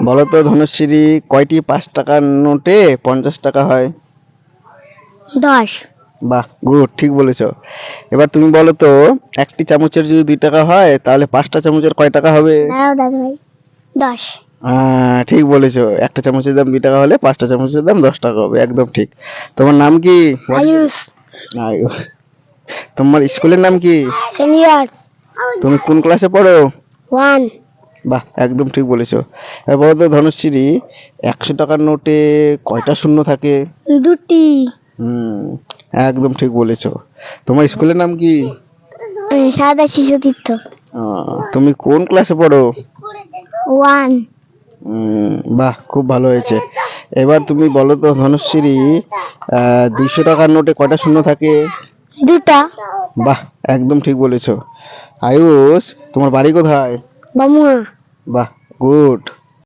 বলো তো ধনুশ্রী, কয়টি 5 টাকার নোটে 50 টাকা হয়? 10। বাহ, গুড, ঠিক বলেছো। এবার তুমি বলো তো, একটি চামচের যদি 2 টাকা হয়, তাহলে 5টা চামচের কয় টাকা হবে? দাঁড়াও দাদু ভাই, 10। ঠিক বলেছো, একটা চামচের দাম 2 টাকা হলে 5টা চামচের দাম 10 টাকা হবে, একদম ঠিক। তোমার নাম কি? আয়ুষ। আয়ুষ। তোমার স্কুলের নাম কি? সিনিয়র্স। তুমি কোন ক্লাসে পড়ো? 1। বাহ, একদম ঠিক বলেছো। এবার বলো তো ধনুশ্রী, 100 টাকার নোটে কয়টা শূন্য থাকে? 2টি। হুম, একদম ঠিক বলেছো। তোমার স্কুলের নাম কি? সাদা শিশু তীর্থ। তুমি কোন ক্লাসে পড়ো? 1। বাহ, খুব ভালো হয়েছে। এবার তুমি বলো তো ধনুশ্রী, 200 টাকার নোটে কয়টা শূন্য থাকে? 2টা। বাহ, একদম ঠিক বলেছো। আয়ুষ, তোমার বাড়ি কোথায়? বামুয়া। বাহ, গুড।